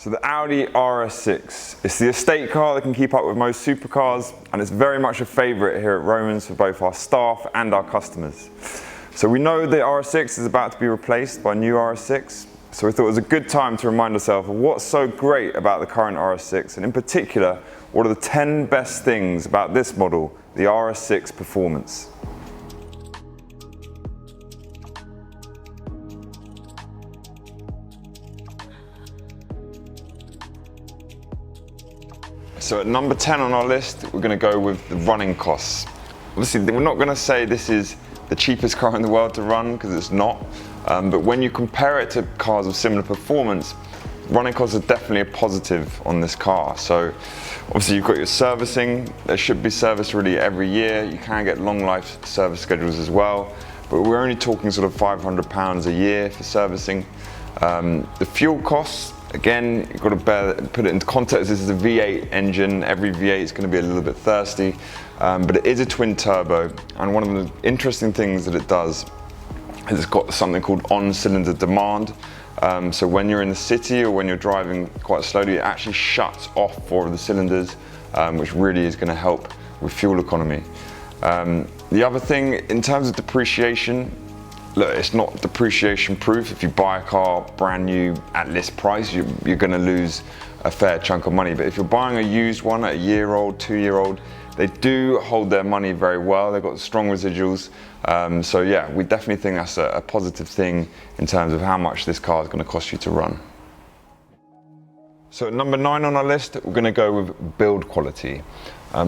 So the Audi RS6, it's the estate car that can keep up with most supercars, and it's very much a favourite here at Romans for both our staff and our customers. So we know the RS6 is about to be replaced by a new RS6, so we thought it was a good time to remind ourselves of what's so great about the current RS6, and in particular, what are the 10 best things about this model, the RS6 Performance. So at number 10 on our list, we're going to go with the running costs. Obviously, we're not going to say this is the cheapest car in the world to run, because it's not. But when you compare it to cars of similar performance, running costs are definitely a positive on this car. So obviously you've got your servicing. There should be service really every year. You can get long life service schedules as well. But we're only talking sort of £500 a year for servicing. The fuel costs, again, you've got to put it into context. This is a V8 engine. Every V8 is going to be a little bit thirsty, but it is a twin turbo. And one of the interesting things that it does is it's got something called on-cylinder demand. So when you're in the city or when you're driving quite slowly, it actually shuts off 4 of the cylinders, which really is going to help with fuel economy. The other thing, in terms of depreciation, look, it's not depreciation proof. If you buy a car brand new at list price, you're going to lose a fair chunk of money. But if you're buying a used one at a year-old, 2-year-old, they do hold their money very well. They've got strong residuals. So yeah, we definitely think that's a positive thing in terms of how much this car is going to cost you to run. So at number 9 on our list, we're going to go with build quality.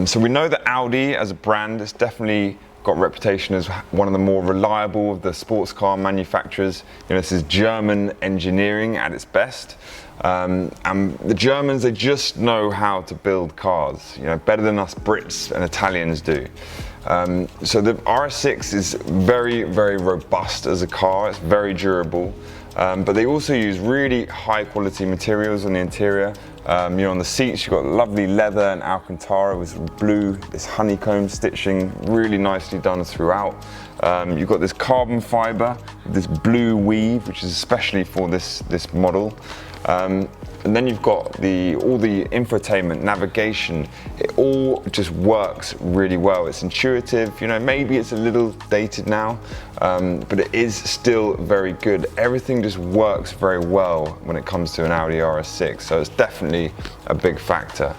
So we know that Audi as a brand has definitely got a reputation as one of the more reliable of the sports car manufacturers. You know, this is German engineering at its best. And the Germans, they just know how to build cars, you know, better than us Brits and Italians do. So the RS6 is very, very robust as a car. It's very durable. But they also use really high quality materials on the interior. You know, on the seats you've got lovely leather and Alcantara with blue, this honeycomb stitching, really nicely done throughout. You've got this carbon fibre, this blue weave, which is especially for this model. And then you've got all the infotainment, navigation. It all just works really well. It's intuitive. You know, maybe it's a little dated now, but it is still very good. Everything just works very well when it comes to an Audi RS6, so it's definitely a big factor.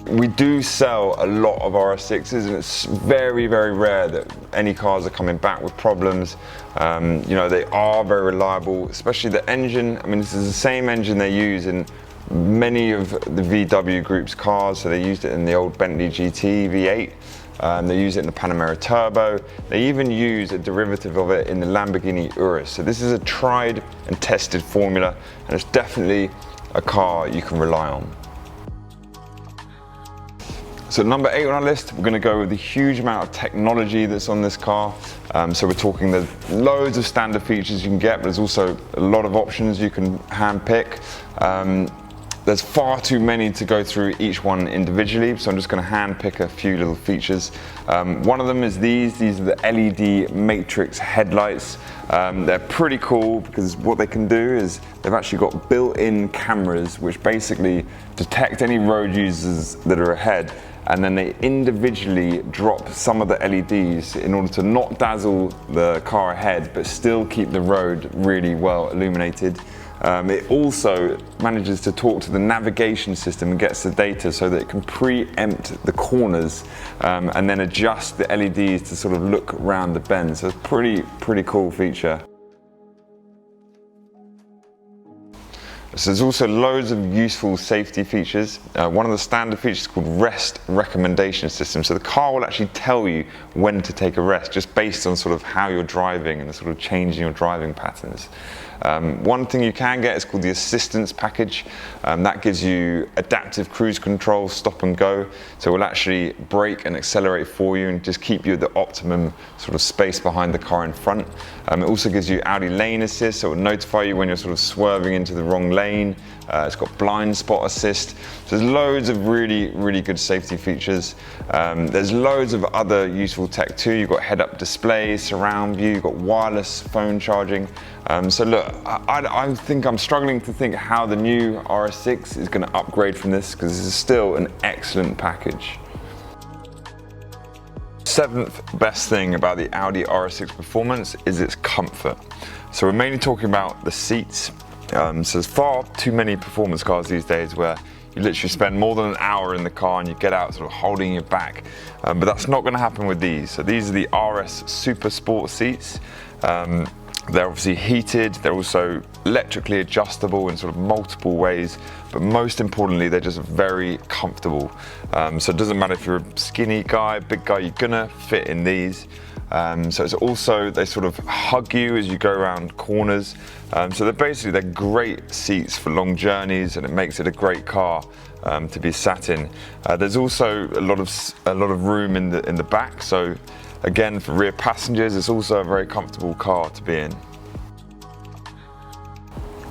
We do sell a lot of RS6s, and it's very, very rare that any cars are coming back with problems. You know, they are very reliable, especially the engine. I mean, this is the same engine they use in many of the VW Group's cars. So they used it in the old Bentley GT V8. They use it in the Panamera Turbo. They even use a derivative of it in the Lamborghini Urus. So this is a tried and tested formula, and it's definitely a car you can rely on. So number 8 on our list, we're going to go with the huge amount of technology that's on this car. So we're talking there's loads of standard features you can get, but there's also a lot of options you can hand pick. There's far too many to go through each one individually, so I'm just going to hand pick a few little features. One of them is these are the LED matrix headlights. They're pretty cool because what they can do is they've actually got built-in cameras which basically detect any road users that are ahead, and then they individually drop some of the LEDs in order to not dazzle the car ahead but still keep the road really well illuminated. It also manages to talk to the navigation system and gets the data so that it can preempt the corners and then adjust the LEDs to sort of look around the bend. So it's a pretty cool feature. So there's also loads of useful safety features. One of the standard features is called rest recommendation system. So the car will actually tell you when to take a rest just based on sort of how you're driving and the sort of change in your driving patterns. One thing you can get is called the assistance package. That gives you adaptive cruise control, stop and go. So it will actually brake and accelerate for you and just keep you at the optimum sort of space behind the car in front. It also gives you Audi lane assist, so it will notify you when you're sort of swerving into the wrong lane. lane, it's got blind spot assist. So there's loads of really good safety features. There's loads of other useful tech too. You've got head-up display, surround view, you've got wireless phone charging. So look, I think I'm struggling to think how the new RS6 is going to upgrade from this, because this is still an excellent package. Seventh best thing about the Audi RS6 Performance is its comfort. So we're mainly talking about the seats. So there's far too many performance cars these days where you literally spend more than an hour in the car and you get out sort of holding your back. But that's not going to happen with these. So these are the RS Super Sport seats. They're obviously heated, they're also electrically adjustable in sort of multiple ways, but most importantly, they're just very comfortable. So it doesn't matter if you're a skinny guy, big guy, you're gonna fit in these. So it's also, they sort of hug you as you go around corners. So they're great seats for long journeys, and it makes it a great car to be sat in. There's also a lot of room in the back. So again, for rear passengers, it's also a very comfortable car to be in.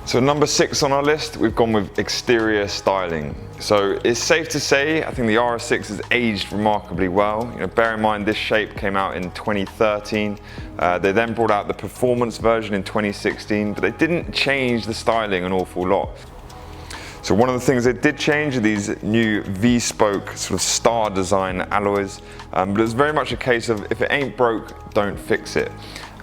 So number 6 on our list, we've gone with exterior styling. So it's safe to say, I think the RS6 has aged remarkably well. You know, bear in mind this shape came out in 2013. They then brought out the performance version in 2016, but they didn't change the styling an awful lot. So one of the things they did change are these new V-spoke sort of star design alloys, but it's very much a case of if it ain't broke, don't fix it.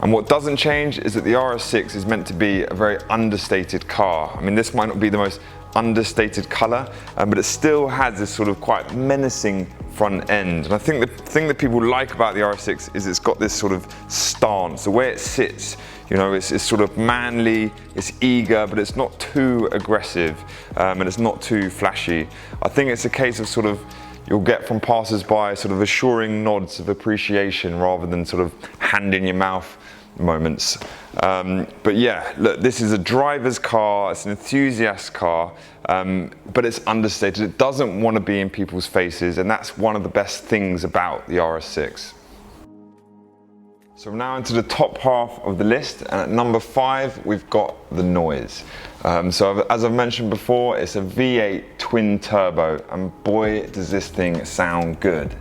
And what doesn't change is that the RS6 is meant to be a very understated car. I mean, this might not be the most understated colour, but it still has this sort of quite menacing front end. And I think the thing that people like about the RS6 is it's got this sort of stance, the way it sits. You know, it's sort of manly, it's eager, but it's not too aggressive, and it's not too flashy. I think it's a case of sort of, you'll get from passers-by sort of assuring nods of appreciation rather than sort of hand in your mouth moments. But yeah, look, this is a driver's car, it's an enthusiast car, but it's understated. It doesn't want to be in people's faces, and that's one of the best things about the RS6. So we're now into the top half of the list, and at number 5 we've got the noise. So as I've mentioned before, it's a V8 twin turbo, and boy does this thing sound good.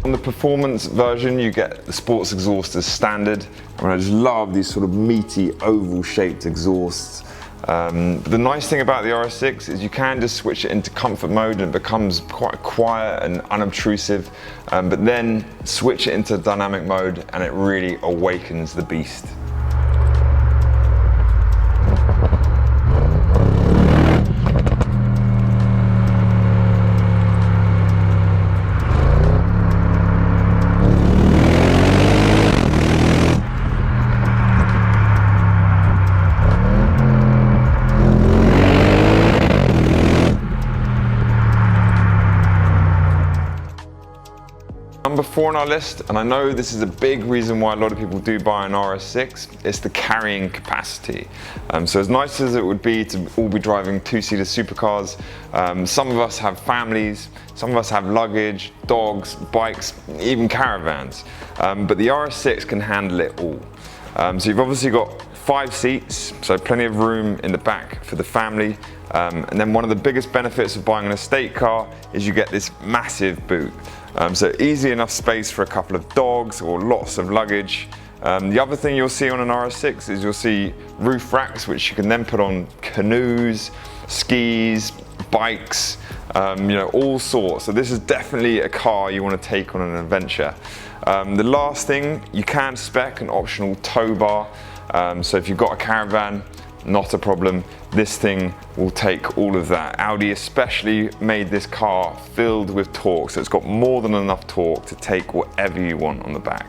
On the performance version, you get the sports exhaust as standard. I mean, I just love these sort of meaty oval shaped exhausts. The nice thing about the RS6 is you can just switch it into comfort mode and it becomes quite quiet and unobtrusive, but then switch it into dynamic mode and it really awakens the beast. Number 4 on our list, and I know this is a big reason why a lot of people do buy an RS6, it's the carrying capacity. So as nice as it would be to all be driving 2-seater supercars, some of us have families, some of us have luggage, dogs, bikes, even caravans, but the RS6 can handle it all. So you've obviously got 5 seats, so plenty of room in the back for the family. And then one of the biggest benefits of buying an estate car is you get this massive boot. So easy enough space for a couple of dogs or lots of luggage. The other thing you'll see on an RS6 is you'll see roof racks, which you can then put on canoes, skis, bikes, you know, all sorts. So this is definitely a car you want to take on an adventure. The last thing, you can spec an optional tow bar. So if you've got a caravan, not a problem. This thing will take all of that. Audi especially made this car filled with torque, so it's got more than enough torque to take whatever you want on the back.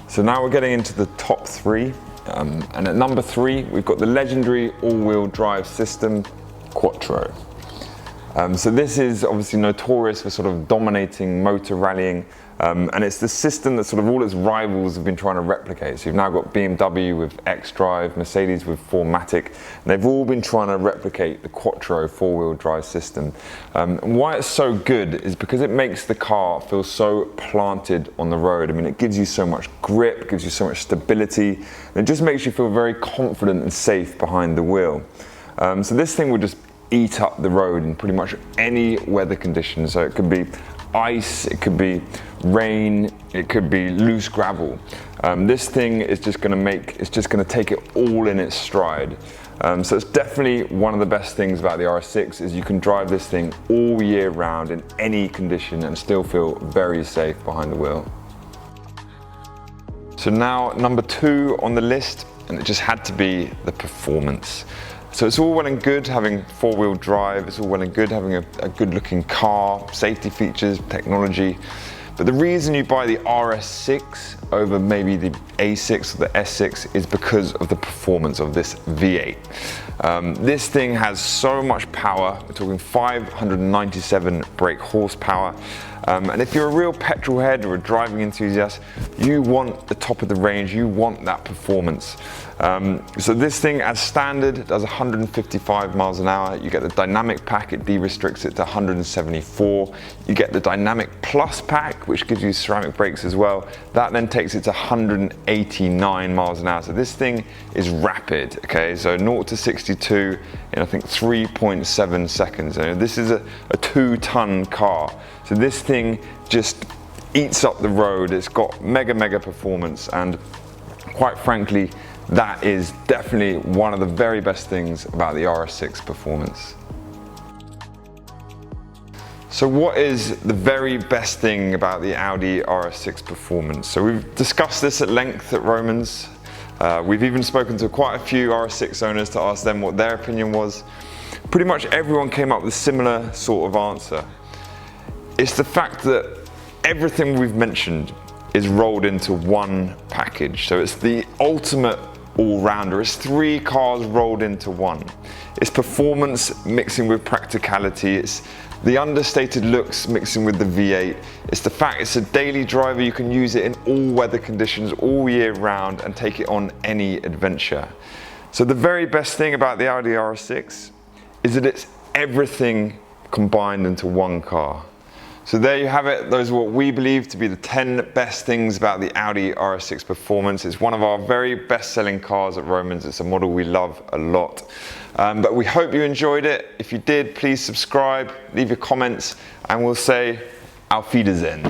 So now we're getting into the top 3, and at number 3 we've got the legendary all-wheel drive system, Quattro. So this is obviously notorious for sort of dominating motor rallying, And it's the system that sort of all its rivals have been trying to replicate. So you've now got BMW with xDrive, Mercedes with 4MATIC, and they've all been trying to replicate the Quattro four-wheel drive system. And why it's so good is because it makes the car feel so planted on the road. I mean, it gives you so much grip, gives you so much stability, and it just makes you feel very confident and safe behind the wheel. So this thing will just eat up the road in pretty much any weather condition. So it could be ice, it could be rain, it could be loose gravel. This thing is just going to take it all in its stride. So it's definitely one of the best things about the RS6 is you can drive this thing all year round in any condition and still feel very safe behind the wheel. So now number 2 on the list, and it just had to be the performance. So it's all well and good having four-wheel drive, it's all well and good having a good-looking car, safety features, technology, but the reason you buy the RS6 over maybe the A6 or the S6 is because of the performance of this V8. This thing has so much power, we're talking 597 brake horsepower, and if you're a real petrol head or a driving enthusiast, you want the top of the range, you want that performance. So this thing as standard does 155 miles an hour. You get the dynamic pack, it de-restricts it to 174. You get the dynamic plus pack, which gives you ceramic brakes as well. That then takes it to 189 miles an hour. So this thing is rapid, okay? So 0 to 62 in I think 3.7 seconds. And this is a 2-ton car. So this thing just eats up the road. It's got mega performance, and quite frankly, that is definitely one of the very best things about the RS6 performance. So what is the very best thing about the Audi RS6 performance? So we've discussed this at length at Romans. We've even spoken to quite a few RS6 owners to ask them what their opinion was. Pretty much everyone came up with a similar sort of answer. It's the fact that everything we've mentioned is rolled into one package. So it's the ultimate all-rounder. It's 3 cars rolled into one. It's performance mixing with practicality. It's the understated looks mixing with the V8. It's the fact it's a daily driver. You can use it in all weather conditions all year round and take it on any adventure. So the very best thing about the Audi RS6 is that it's everything combined into one car. So there you have it. Those are what we believe to be the 10 best things about the Audi RS6 performance. It's one of our very best-selling cars at Romans. It's a model we love a lot. But we hope you enjoyed it. If you did, please subscribe, leave your comments, and we'll say Auf Wiedersehen.